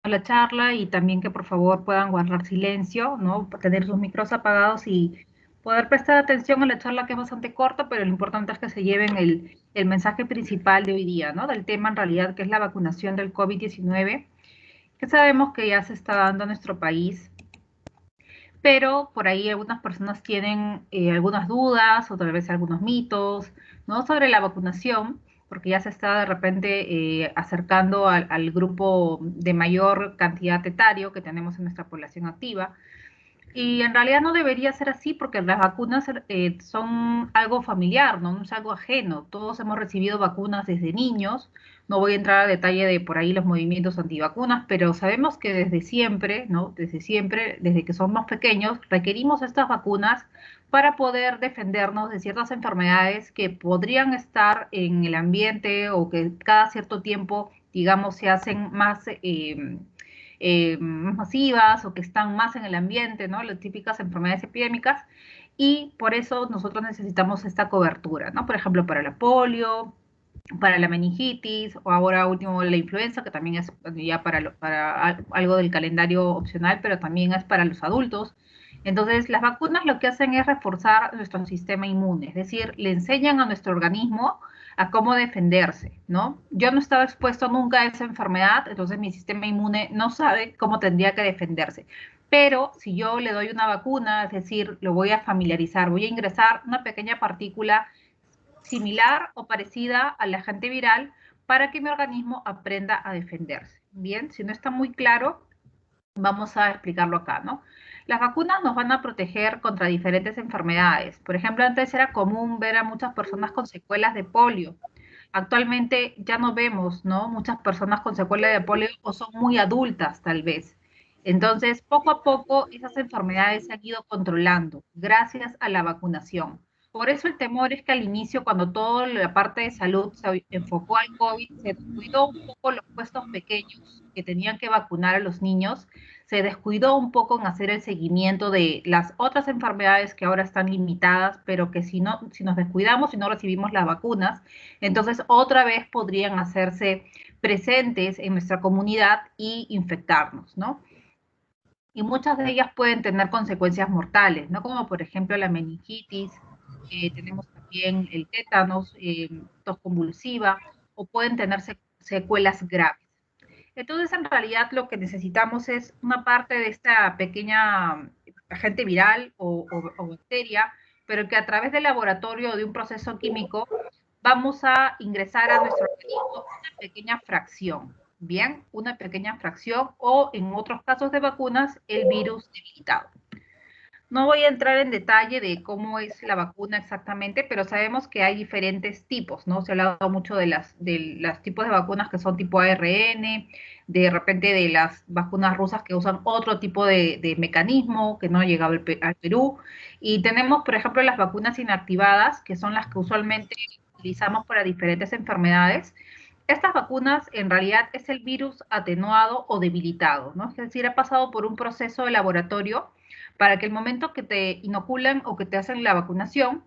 la charla y también que por favor puedan guardar silencio, ¿no? Tener sus micros apagados y poder prestar atención a la charla que es bastante corta, pero lo importante es que se lleven el mensaje principal de hoy día, ¿no? Del tema en realidad que es la vacunación del COVID-19, que sabemos que ya se está dando en nuestro país, pero por ahí algunas personas tienen algunas dudas o tal vez algunos mitos, ¿no? Sobre la vacunación, porque ya se está de repente acercando al grupo de mayor cantidad etario que tenemos en nuestra población activa. Y en realidad no debería ser así porque las vacunas son algo familiar, ¿no? No es algo ajeno. Todos hemos recibido vacunas desde niños. No voy a entrar a detalle de por ahí los movimientos antivacunas, pero sabemos que desde siempre, ¿no? Desde siempre, desde que somos pequeños, requerimos estas vacunas para poder defendernos de ciertas enfermedades que podrían estar en el ambiente o que cada cierto tiempo, digamos, se hacen más masivas o que están más en el ambiente, ¿no? Las típicas enfermedades epidémicas, y por eso nosotros necesitamos esta cobertura, ¿no? Por ejemplo, para la polio, para la meningitis, o ahora último la influenza, que también es ya para algo del calendario opcional, pero también es para los adultos. Entonces, las vacunas lo que hacen es reforzar nuestro sistema inmune, es decir, le enseñan a nuestro organismo a cómo defenderse, ¿no? Yo no estaba expuesto nunca a esa enfermedad, entonces mi sistema inmune no sabe cómo tendría que defenderse. Pero si yo le doy una vacuna, es decir, lo voy a familiarizar, voy a ingresar una pequeña partícula similar o parecida al agente viral para que mi organismo aprenda a defenderse. Bien, si no está muy claro, vamos a explicarlo acá, ¿no? Las vacunas nos van a proteger contra diferentes enfermedades. Por ejemplo, antes era común ver a muchas personas con secuelas de polio. Actualmente ya no vemos, ¿no? Muchas personas con secuelas de polio o son muy adultas, tal vez. Entonces, poco a poco, esas enfermedades se han ido controlando gracias a la vacunación. Por eso el temor es que al inicio, cuando toda la parte de salud se enfocó al COVID, se descuidó un poco los puestos pequeños que tenían que vacunar a los niños, se descuidó un poco en hacer el seguimiento de las otras enfermedades que ahora están limitadas, pero que si no, si nos descuidamos y no recibimos las vacunas, entonces otra vez podrían hacerse presentes en nuestra comunidad y infectarnos, ¿no? Y muchas de ellas pueden tener consecuencias mortales, ¿no? Como por ejemplo la meningitis, tenemos también el tétanos, tos convulsiva, o pueden tener secuelas graves. Entonces, en realidad, lo que necesitamos es una parte de esta pequeña agente viral o bacteria, pero que a través del laboratorio o de un proceso químico vamos a ingresar a nuestro organismo una pequeña fracción, ¿bien? Una pequeña fracción o en otros casos de vacunas, el virus debilitado. No voy a entrar en detalle de cómo es la vacuna exactamente, pero sabemos que hay diferentes tipos, ¿no? Se ha hablado mucho de los tipos de vacunas que son tipo ARN, de repente de las vacunas rusas que usan otro tipo de mecanismo que no ha llegado al Perú. Y tenemos, por ejemplo, las vacunas inactivadas, que son las que usualmente utilizamos para diferentes enfermedades. Estas vacunas en realidad es el virus atenuado o debilitado, ¿no? Es decir, ha pasado por un proceso de laboratorio para que el momento que te inoculan o que te hacen la vacunación,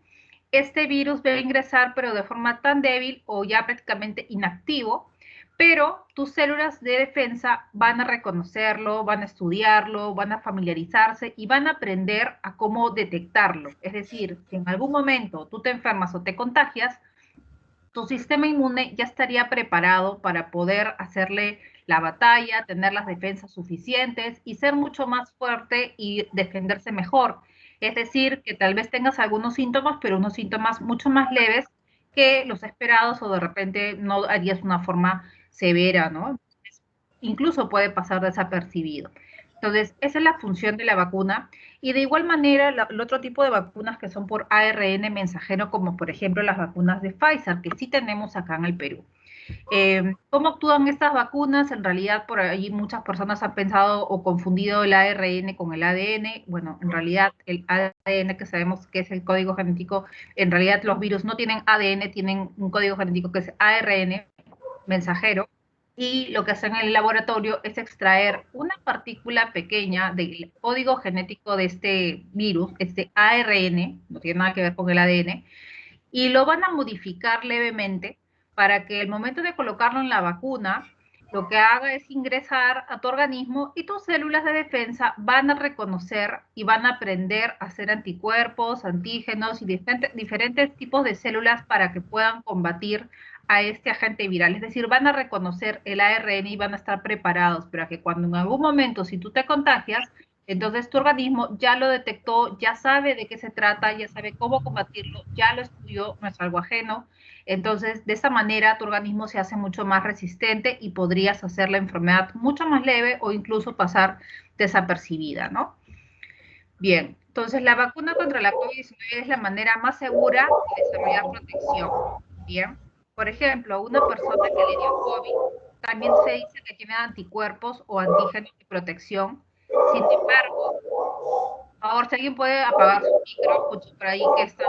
este virus va a ingresar, pero de forma tan débil o ya prácticamente inactivo, pero tus células de defensa van a reconocerlo, van a estudiarlo, van a familiarizarse y van a aprender a cómo detectarlo. Es decir, si en algún momento tú te enfermas o te contagias, tu sistema inmune ya estaría preparado para poder hacerle la batalla, tener las defensas suficientes y ser mucho más fuerte y defenderse mejor. Es decir, que tal vez tengas algunos síntomas, pero unos síntomas mucho más leves que los esperados o de repente no harías una forma severa, ¿no? Incluso puede pasar desapercibido. Entonces, esa es la función de la vacuna. Y de igual manera, el otro tipo de vacunas que son por ARN mensajero, como por ejemplo las vacunas de Pfizer, que sí tenemos acá en el Perú. ¿Cómo actúan estas vacunas? En realidad, por ahí muchas personas han pensado o confundido el ARN con el ADN. Bueno, en realidad el ADN, que sabemos que es el código genético, en realidad los virus no tienen ADN, tienen un código genético que es ARN mensajero, y lo que hacen en el laboratorio es extraer una partícula pequeña del código genético de este virus, este ARN, no tiene nada que ver con el ADN, y lo van a modificar levemente para que el momento de colocarlo en la vacuna lo que haga es ingresar a tu organismo y tus células de defensa van a reconocer y van a aprender a hacer anticuerpos, antígenos y diferentes tipos de células para que puedan combatir a este agente viral. Es decir, van a reconocer el ARN y van a estar preparados para que cuando en algún momento, si tú te contagias, entonces tu organismo ya lo detectó, ya sabe de qué se trata, ya sabe cómo combatirlo, ya lo estudió, no es algo ajeno. Entonces, de esta manera, tu organismo se hace mucho más resistente y podrías hacer la enfermedad mucho más leve o incluso pasar desapercibida, ¿no? Bien, entonces la vacuna contra la COVID-19 es la manera más segura de desarrollar protección. Bien, por ejemplo, una persona que le dio COVID también se dice que tiene anticuerpos o antígenos de protección. Sin embargo, por favor, si alguien puede apagar su micro, escucho por ahí que está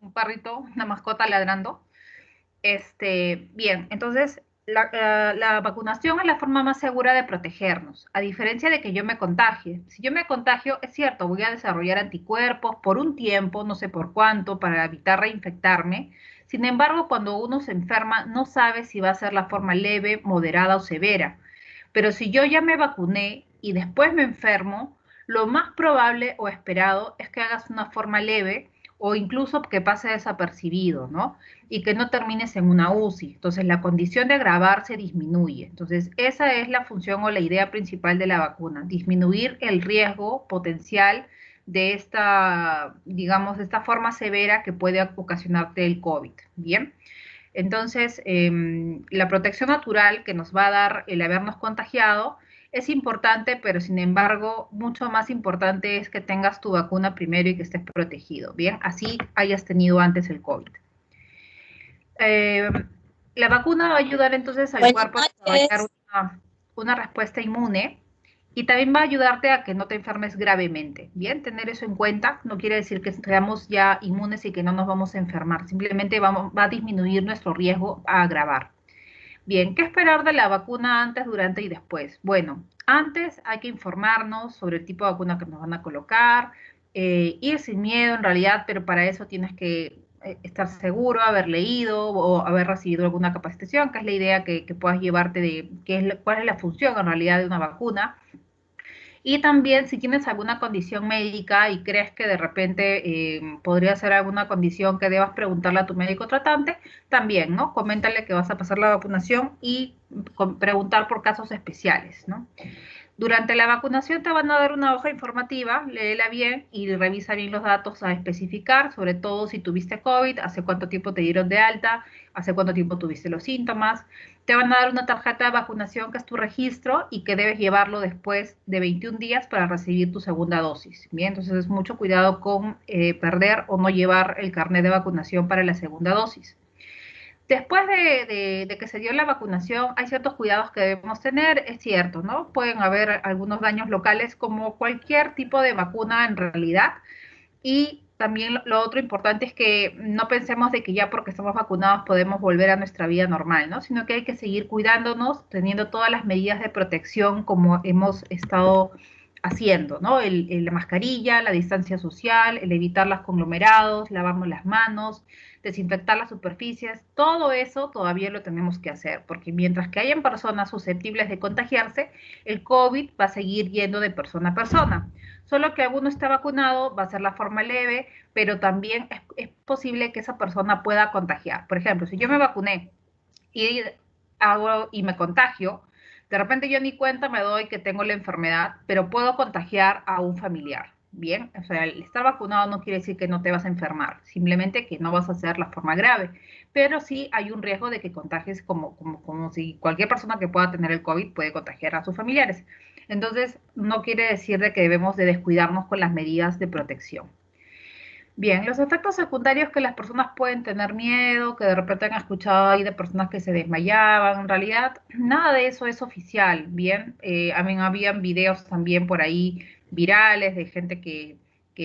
un perrito, una mascota ladrando. Bien, entonces la vacunación es la forma más segura de protegernos, a diferencia de que yo me contagie. Si yo me contagio, es cierto, voy a desarrollar anticuerpos por un tiempo, no sé por cuánto, para evitar reinfectarme. Sin embargo, cuando uno se enferma, no sabe si va a ser la forma leve, moderada o severa. Pero si yo ya me vacuné y después me enfermo, lo más probable o esperado es que hagas una forma leve o incluso que pase desapercibido, ¿no? Y que no termines en una UCI. Entonces, la condición de agravarse disminuye. Entonces, esa es la función o la idea principal de la vacuna, disminuir el riesgo potencial de esta, digamos, de esta forma severa que puede ocasionarte el COVID. Bien. Entonces, la protección natural que nos va a dar el habernos contagiado es importante, pero sin embargo, mucho más importante es que tengas tu vacuna primero y que estés protegido, ¿bien? Así hayas tenido antes el COVID. Eh, la vacuna va a ayudar entonces al Buenas cuerpo a desarrollar noches. una respuesta inmune y también va a ayudarte a que no te enfermes gravemente. Bien, tener eso en cuenta no quiere decir que seamos ya inmunes y que no nos vamos a enfermar, simplemente va a disminuir nuestro riesgo a agravar. Bien, ¿qué esperar de la vacuna antes, durante y después? Bueno, antes hay que informarnos sobre el tipo de vacuna que nos van a colocar, ir sin miedo en realidad, pero para eso tienes que estar seguro, haber leído o haber recibido alguna capacitación, que es la idea que puedas llevarte de cuál es la función en realidad de una vacuna. Y también si tienes alguna condición médica y crees que de repente podría ser alguna condición que debas preguntarle a tu médico tratante, también, ¿no? Coméntale que vas a pasar la vacunación y preguntar por casos especiales, ¿no? Durante la vacunación te van a dar una hoja informativa, léela bien y revisa bien los datos a especificar, sobre todo si tuviste COVID, hace cuánto tiempo te dieron de alta, hace cuánto tiempo tuviste los síntomas. Te van a dar una tarjeta de vacunación que es tu registro y que debes llevarlo después de 21 días para recibir tu segunda dosis. Bien, entonces es mucho cuidado con perder o no llevar el carnet de vacunación para la segunda dosis. Después de que se dio la vacunación, hay ciertos cuidados que debemos tener, es cierto, ¿no? Pueden haber algunos daños locales como cualquier tipo de vacuna en realidad. Y también lo otro importante es que no pensemos de que ya porque estamos vacunados podemos volver a nuestra vida normal, ¿no? Sino que hay que seguir cuidándonos, teniendo todas las medidas de protección como hemos estado haciendo, ¿no? La mascarilla, la distancia social, el evitar los conglomerados, lavarnos las manos, desinfectar las superficies, todo eso todavía lo tenemos que hacer, porque mientras que hayan personas susceptibles de contagiarse, el COVID va a seguir yendo de persona a persona. Solo que alguno está vacunado, va a ser la forma leve, pero también es posible que esa persona pueda contagiar. Por ejemplo, si yo me vacuné y hago y me contagio, de repente yo ni cuenta me doy que tengo la enfermedad, pero puedo contagiar a un familiar. Bien, o sea, el estar vacunado no quiere decir que no te vas a enfermar, simplemente que no vas a hacer la forma grave, pero sí hay un riesgo de que contagies como si cualquier persona que pueda tener el COVID puede contagiar a sus familiares. Entonces, no quiere decir de que debemos de descuidarnos con las medidas de protección. Bien, los efectos secundarios que las personas pueden tener miedo, que de repente han escuchado ahí de personas que se desmayaban, en realidad nada de eso es oficial, bien, habían videos también por ahí virales de gente que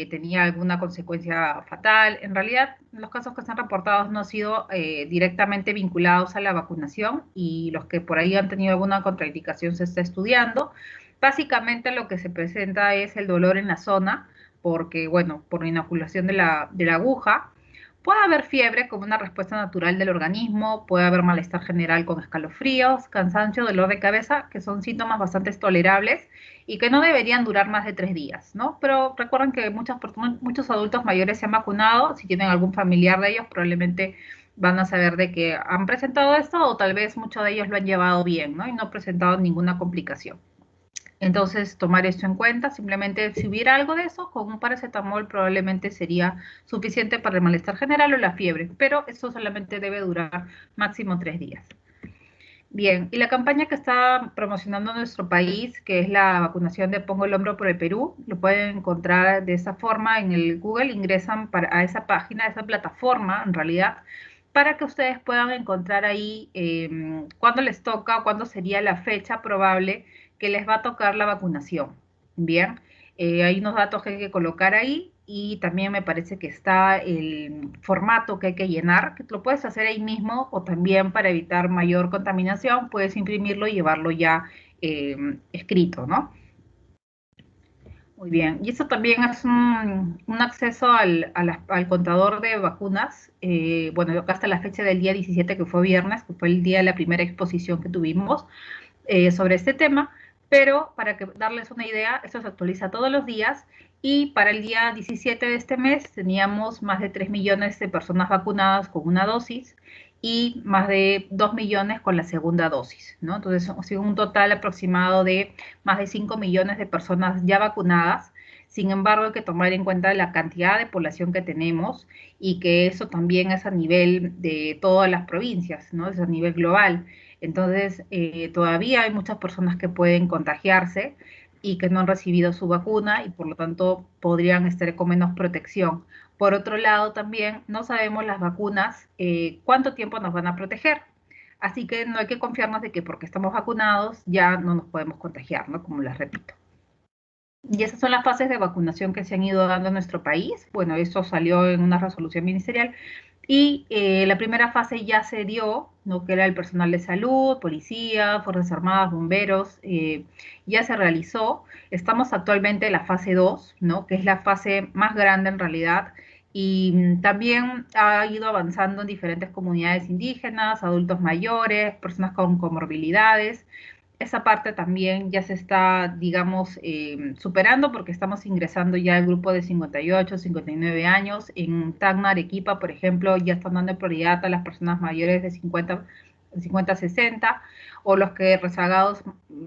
tenía alguna consecuencia fatal. En realidad, los casos que están reportados no han sido directamente vinculados a la vacunación y los que por ahí han tenido alguna contraindicación se está estudiando. Básicamente lo que se presenta es el dolor en la zona porque, bueno, por la inoculación de la aguja, Puede haber fiebre como una respuesta natural del organismo, puede haber malestar general con escalofríos, cansancio, dolor de cabeza, que son síntomas bastante tolerables y que no deberían durar más de 3 días, ¿no? Pero recuerden que muchas personas, muchos adultos mayores se han vacunado, si tienen algún familiar de ellos, probablemente van a saber de que han presentado esto o tal vez muchos de ellos lo han llevado bien, ¿no? Y no han presentado ninguna complicación. Entonces, tomar esto en cuenta, simplemente si hubiera algo de eso, con un paracetamol probablemente sería suficiente para el malestar general o la fiebre, pero esto solamente debe durar máximo 3 días. Bien, y la campaña que está promocionando nuestro país, que es la vacunación de Pongo el Hombro por el Perú, lo pueden encontrar de esa forma en el Google, ingresan a esa página, a esa plataforma en realidad, para que ustedes puedan encontrar ahí cuándo les toca, cuándo sería la fecha probable que les va a tocar la vacunación. Bien, hay unos datos que hay que colocar ahí y también me parece que está el formato que hay que llenar, que lo puedes hacer ahí mismo o también para evitar mayor contaminación, puedes imprimirlo y llevarlo ya escrito, ¿no? Muy bien, y eso también es un acceso al contador de vacunas. Bueno, acá está la fecha del día 17, que fue viernes, que fue el día de la primera exposición que tuvimos sobre este tema, pero para que darles una idea, esto se actualiza todos los días y para el día 17 de este mes teníamos más de 3 millones de personas vacunadas con una dosis y más de 2 millones con la segunda dosis, ¿no? Entonces, ha sido un total aproximado de más de 5 millones de personas ya vacunadas. Sin embargo, hay que tomar en cuenta la cantidad de población que tenemos y que eso también es a nivel de todas las provincias, ¿no? Es a nivel global. Entonces, todavía hay muchas personas que pueden contagiarse y que no han recibido su vacuna y por lo tanto podrían estar con menos protección. Por otro lado, también no sabemos las vacunas cuánto tiempo nos van a proteger. Así que no hay que confiarnos de que porque estamos vacunados ya no nos podemos contagiar, ¿no? Como les repito. Y esas son las fases de vacunación que se han ido dando en nuestro país. Bueno, eso salió en una resolución ministerial. Y la primera fase ya se dio, ¿no? Que era el personal de salud, policía, Fuerzas Armadas, bomberos, ya se realizó. Estamos actualmente en la fase 2, ¿no? Que es la fase más grande en realidad. Y también ha ido avanzando en diferentes comunidades indígenas, adultos mayores, personas con comorbilidades. Esa parte también ya se está, digamos, superando porque estamos ingresando ya al grupo de 58, 59 años. En Tacna, Arequipa, por ejemplo, ya están dando prioridad a las personas mayores de 50 a 60 o los que rezagados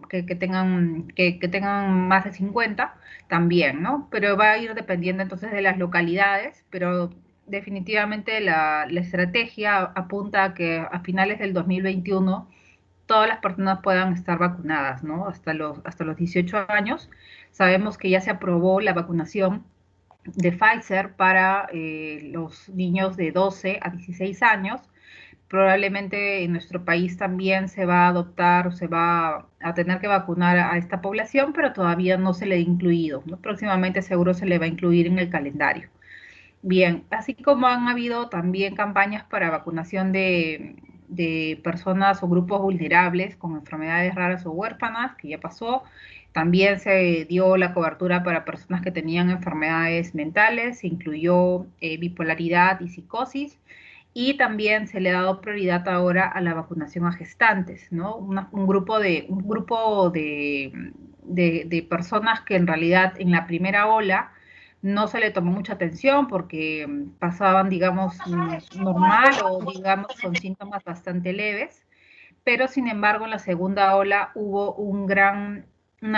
que tengan más de 50 también, ¿no? Pero va a ir dependiendo entonces de las localidades, pero definitivamente la estrategia apunta a que a finales del 2021 todas las personas puedan estar vacunadas, ¿no? Hasta los 18 años. Sabemos que ya se aprobó la vacunación de Pfizer para los niños de 12 a 16 años. Probablemente en nuestro país también se va a adoptar o se va a tener que vacunar a esta población, pero todavía no se le ha incluido, ¿no? Próximamente seguro se le va a incluir en el calendario. Bien, así como han habido también campañas para vacunación de personas o grupos vulnerables con enfermedades raras o huérfanas, que ya pasó. También se dio la cobertura para personas que tenían enfermedades mentales, se incluyó bipolaridad y psicosis. Y también se le ha dado prioridad ahora a la vacunación a gestantes, ¿no? Un grupo de personas que en realidad en la primera ola no se le tomó mucha atención porque pasaban, digamos, normal o digamos con síntomas bastante leves, pero sin embargo en la segunda ola hubo una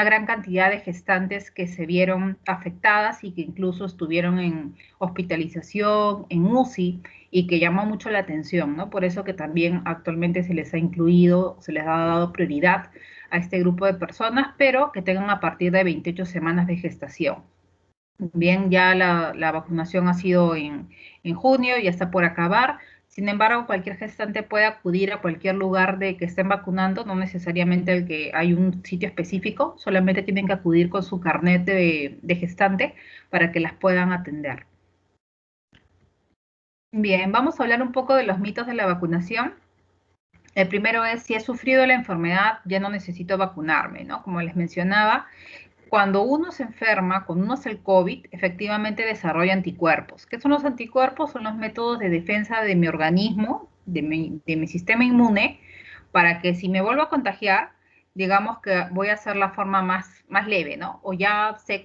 gran cantidad de gestantes que se vieron afectadas y que incluso estuvieron en hospitalización, en UCI, y que llamó mucho la atención, ¿no? Por eso que también actualmente se les ha incluido, se les ha dado prioridad a este grupo de personas, pero que tengan a partir de 28 semanas de gestación. Bien, ya la vacunación ha sido en junio, ya está por acabar. Sin embargo, cualquier gestante puede acudir a cualquier lugar de que estén vacunando, no necesariamente el que hay un sitio específico, solamente tienen que acudir con su carnet de gestante para que las puedan atender. Bien, vamos a hablar un poco de los mitos de la vacunación. El primero es, si he sufrido la enfermedad, ya no necesito vacunarme, ¿no? Como les mencionaba, cuando uno se enferma, cuando uno hace el COVID, efectivamente desarrolla anticuerpos. ¿Qué son los anticuerpos? Son los métodos de defensa de mi organismo, de mi sistema inmune, para que si me vuelvo a contagiar, digamos que voy a hacer la forma más leve, ¿no? O ya sé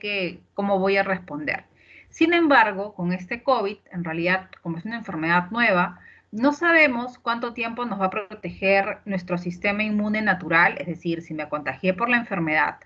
cómo voy a responder. Sin embargo, con este COVID, en realidad, como es una enfermedad nueva, no sabemos cuánto tiempo nos va a proteger nuestro sistema inmune natural, es decir, si me contagié por la enfermedad.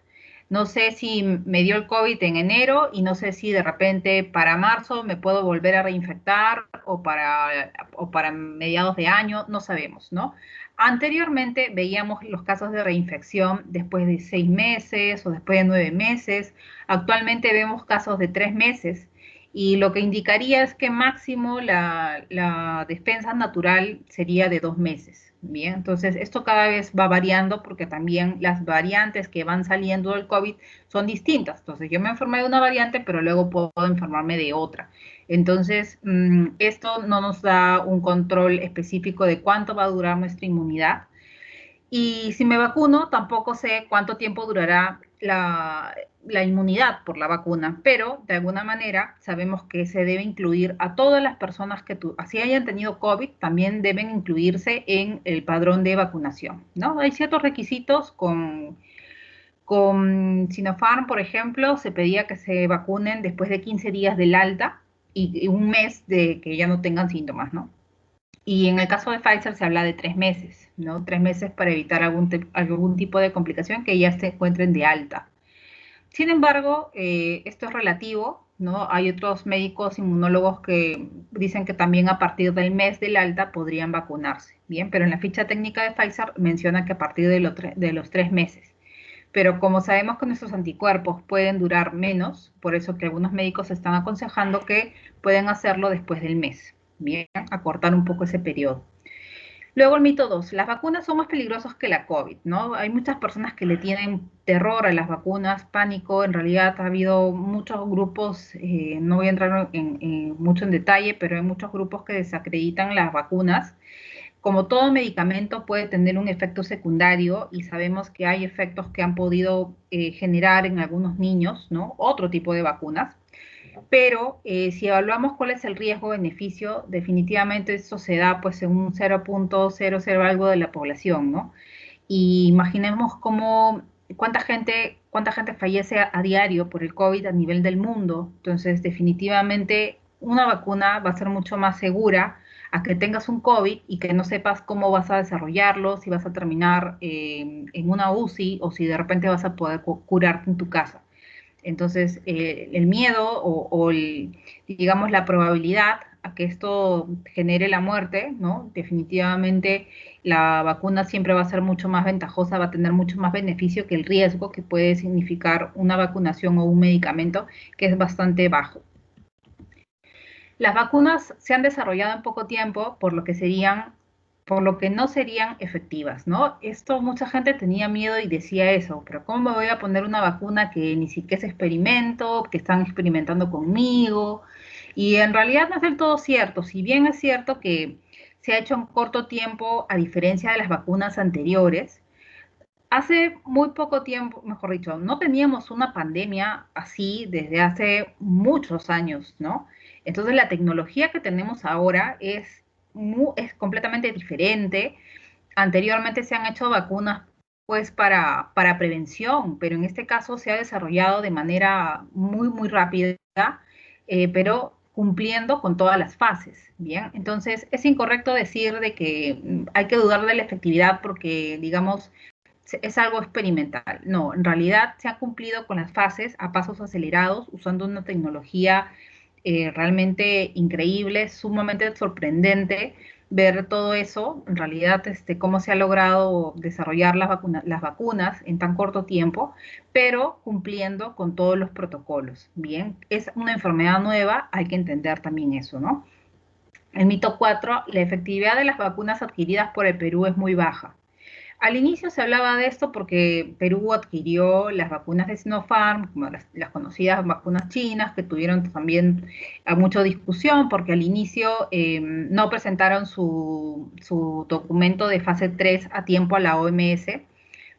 No sé si me dio el COVID en enero y no sé si de repente para marzo me puedo volver a reinfectar o para mediados de año, no sabemos, ¿no? Anteriormente veíamos los casos de reinfección después de 6 meses o después de 9 meses. Actualmente vemos casos de 3 meses y lo que indicaría es que máximo la defensa natural sería de 2 meses. Bien, entonces esto cada vez va variando porque también las variantes que van saliendo del COVID son distintas. Entonces yo me enfermé de una variante, pero luego puedo enfermarme de otra. Entonces, esto no nos da un control específico de cuánto va a durar nuestra inmunidad. Y si me vacuno, tampoco sé cuánto tiempo durará la inmunidad por la vacuna, pero de alguna manera sabemos que se debe incluir a todas las personas que así hayan tenido COVID, también deben incluirse en el padrón de vacunación, ¿no? Hay ciertos requisitos con Sinopharm, por ejemplo, se pedía que se vacunen después de 15 días del alta y un mes de que ya no tengan síntomas, ¿no? Y en el caso de Pfizer se habla de 3 meses, ¿no? 3 meses para evitar algún tipo de complicación que ya se encuentren de alta. Sin embargo, esto es relativo, ¿no? Hay otros médicos inmunólogos que dicen que también a partir del mes del alta podrían vacunarse, ¿bien? Pero en la ficha técnica de Pfizer menciona que a partir de los 3 meses. Pero como sabemos que nuestros anticuerpos pueden durar menos, por eso que algunos médicos están aconsejando que pueden hacerlo después del mes, bien, acortar un poco ese periodo. Luego el mito 2, las vacunas son más peligrosas que la COVID, ¿no? Hay muchas personas que le tienen terror a las vacunas, pánico, en realidad ha habido muchos grupos, no voy a entrar mucho en detalle, pero hay muchos grupos que desacreditan las vacunas. Como todo medicamento puede tener un efecto secundario y sabemos que hay efectos que han podido generar en algunos niños, ¿no? Otro tipo de vacunas. Pero si evaluamos cuál es el riesgo-beneficio, definitivamente esto se da pues en un 0.00 algo de la población, ¿no? Y imaginemos cuánta gente fallece a diario por el COVID a nivel del mundo. Entonces, definitivamente una vacuna va a ser mucho más segura a que tengas un COVID y que no sepas cómo vas a desarrollarlo, si vas a terminar en una UCI o si de repente vas a poder curarte en tu casa. Entonces, el miedo digamos, la probabilidad a que esto genere la muerte, ¿no? Definitivamente la vacuna siempre va a ser mucho más ventajosa, va a tener mucho más beneficio que el riesgo que puede significar una vacunación o un medicamento que es bastante bajo. Las vacunas se han desarrollado en poco tiempo, por lo que no serían efectivas, ¿no? Esto mucha gente tenía miedo y decía eso, pero ¿cómo me voy a poner una vacuna que ni siquiera es experimento, que están experimentando conmigo? Y en realidad no es del todo cierto, si bien es cierto que se ha hecho en corto tiempo, a diferencia de las vacunas anteriores, hace muy poco tiempo, mejor dicho, no teníamos una pandemia así desde hace muchos años, ¿no? Entonces la tecnología que tenemos ahora es completamente diferente. Anteriormente se han hecho vacunas pues para prevención, pero en este caso se ha desarrollado de manera muy, muy rápida, pero cumpliendo con todas las fases, ¿bien? Entonces es incorrecto decir de que hay que dudar de la efectividad porque, digamos, es algo experimental. No, en realidad se ha cumplido con las fases a pasos acelerados, usando una tecnología realmente increíble, sumamente sorprendente ver todo eso, en realidad cómo se ha logrado desarrollar las vacunas en tan corto tiempo, pero cumpliendo con todos los protocolos. Bien, es una enfermedad nueva, hay que entender también eso, ¿no? El mito 4, la efectividad de las vacunas adquiridas por el Perú es muy baja. Al inicio se hablaba de esto porque Perú adquirió las vacunas de Sinopharm, como las conocidas vacunas chinas, que tuvieron también mucha discusión porque al inicio no presentaron su documento de fase 3 a tiempo a la OMS,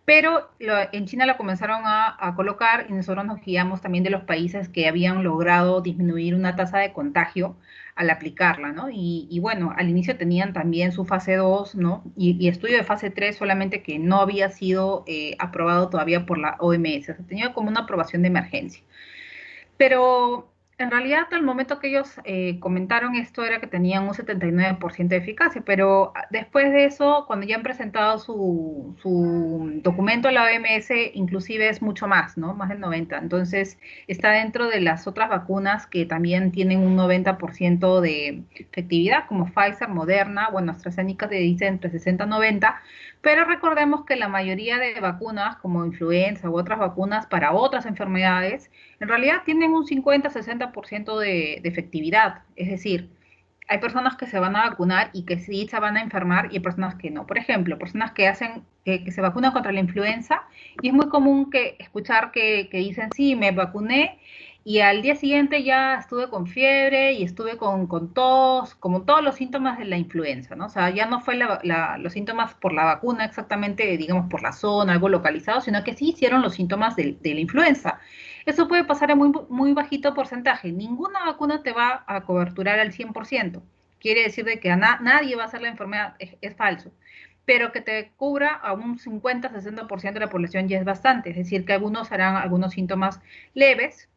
pero en China lo comenzaron a colocar y nosotros nos guiamos también de los países que habían logrado disminuir una tasa de contagio al aplicarla, ¿no? Y bueno, al inicio tenían también su fase 2, ¿no? Y estudio de fase 3, solamente que no había sido aprobado todavía por la OMS, o sea, tenía como una aprobación de emergencia. Pero en realidad al momento que ellos comentaron esto era que tenían un 79% de eficacia, pero después de eso, cuando ya han presentado su documento a la OMS, inclusive es mucho más, ¿no? Más del 90. Entonces está dentro de las otras vacunas que también tienen un 90% de efectividad, como Pfizer, Moderna, bueno, AstraZeneca te dice entre 60 y 90, pero recordemos que la mayoría de vacunas, como influenza u otras vacunas para otras enfermedades, en realidad tienen un 50-60% de efectividad. Es decir, hay personas que se van a vacunar y que sí se van a enfermar y hay personas que no. Por ejemplo, personas que hacen, que se vacunan contra la influenza y es muy común que escuchar que dicen, sí, me vacuné y al día siguiente ya estuve con fiebre y estuve con tos, como todos los síntomas de la influenza, ¿no? O sea, ya no fue los síntomas por la vacuna exactamente, digamos, por la zona, algo localizado, sino que sí hicieron los síntomas de la influenza. Eso puede pasar en muy bajito porcentaje. Ninguna vacuna te va a coberturar al 100%. Quiere decir de que nadie va a hacer la enfermedad, es falso. Pero que te cubra a un 50-60% de la población ya es bastante. Es decir, que algunos harán algunos síntomas leves,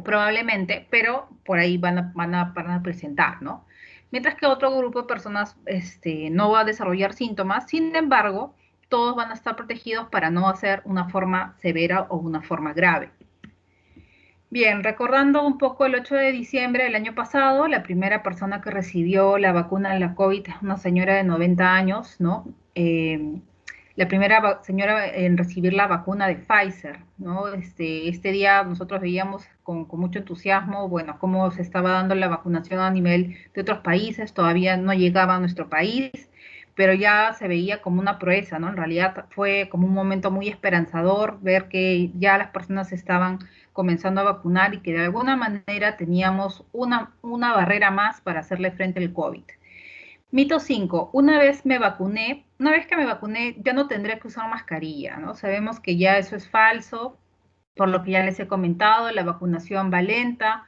probablemente, pero por ahí van a presentar, ¿no? Mientras que otro grupo de personas no va a desarrollar síntomas, sin embargo, todos van a estar protegidos para no hacer una forma severa o una forma grave. Bien, recordando un poco el 8 de diciembre del año pasado, la primera persona que recibió la vacuna de la COVID es una señora de 90 años, ¿no? La primera señora en recibir la vacuna de Pfizer, ¿no? Este día nosotros veíamos con mucho entusiasmo, bueno, cómo se estaba dando la vacunación a nivel de otros países, todavía no llegaba a nuestro país, pero ya se veía como una proeza, ¿no? En realidad fue como un momento muy esperanzador ver que ya las personas estaban comenzando a vacunar y que de alguna manera teníamos una barrera más para hacerle frente al COVID. Mito 5. Una vez que me vacuné, ya no tendré que usar mascarilla, ¿no? Sabemos que ya eso es falso, por lo que ya les he comentado, la vacunación va lenta.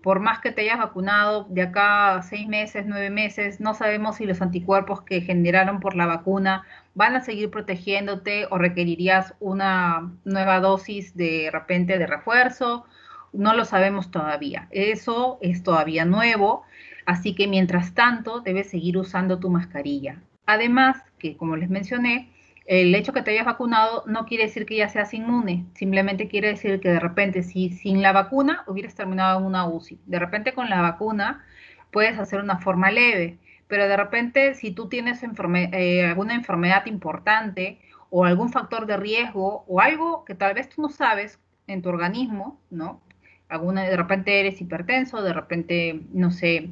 Por más que te hayas vacunado de acá a 6 meses, 9 meses, no sabemos si los anticuerpos que generaron por la vacuna van a seguir protegiéndote o requerirías una nueva dosis de repente de refuerzo. No lo sabemos todavía. Eso es todavía nuevo, así que mientras tanto debes seguir usando tu mascarilla. Además, que como les mencioné, el hecho que te hayas vacunado no quiere decir que ya seas inmune, simplemente quiere decir que de repente si sin la vacuna hubieras terminado en una UCI, de repente con la vacuna puedes hacer una forma leve, pero de repente si tú tienes alguna enfermedad importante o algún factor de riesgo o algo que tal vez tú no sabes en tu organismo, ¿no? De repente eres hipertenso, de repente, no sé,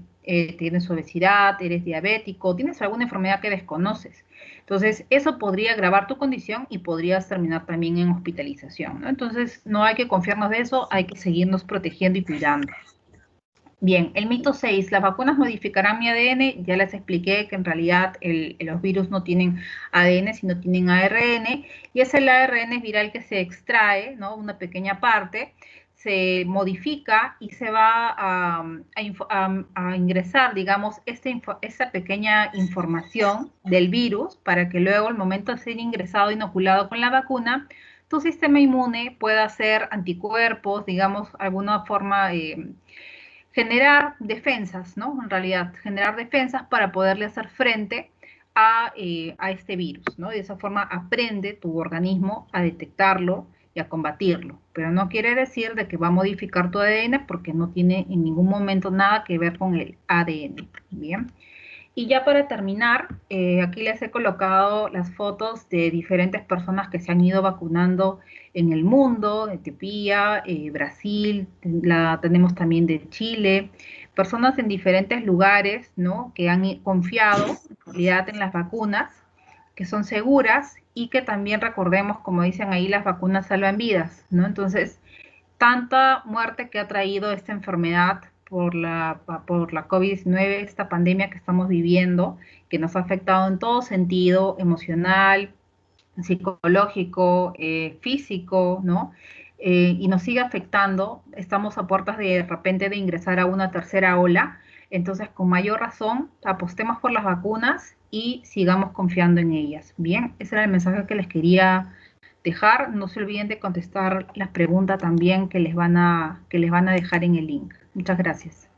tienes obesidad, eres diabético, tienes alguna enfermedad que desconoces. Entonces, eso podría agravar tu condición y podrías terminar también en hospitalización, ¿no? Entonces, no hay que confiarnos de eso, hay que seguirnos protegiendo y cuidando. Bien, el mito 6, las vacunas modificarán mi ADN. Ya les expliqué que en realidad los virus no tienen ADN, sino tienen ARN, y es el ARN viral que se extrae, ¿no? Una pequeña parte, se modifica y se va a ingresar, digamos, esta pequeña información del virus para que luego, al momento de ser ingresado, inoculado con la vacuna, tu sistema inmune pueda hacer anticuerpos, digamos, alguna forma generar defensas, ¿no? En realidad, generar defensas para poderle hacer frente a este virus, ¿no? De esa forma aprende tu organismo a detectarlo y a combatirlo. Pero no quiere decir de que va a modificar tu ADN porque no tiene en ningún momento nada que ver con el ADN. Bien. Y ya para terminar, aquí les he colocado las fotos de diferentes personas que se han ido vacunando en el mundo, Etiopía, Brasil, tenemos también de Chile, personas en diferentes lugares, ¿no? Que han confiado en realidad en las vacunas, que son seguras y que también recordemos, como dicen ahí, las vacunas salvan vidas, ¿no? Entonces, tanta muerte que ha traído esta enfermedad por la COVID-19, esta pandemia que estamos viviendo, que nos ha afectado en todo sentido, emocional, psicológico, físico, ¿no? Y nos sigue afectando, estamos a puertas de repente de ingresar a una tercera ola, entonces con mayor razón apostemos por las vacunas y sigamos confiando en ellas. Bien, ese era el mensaje que les quería dejar. No se olviden de contestar las preguntas también que les van a dejar en el link. Muchas gracias.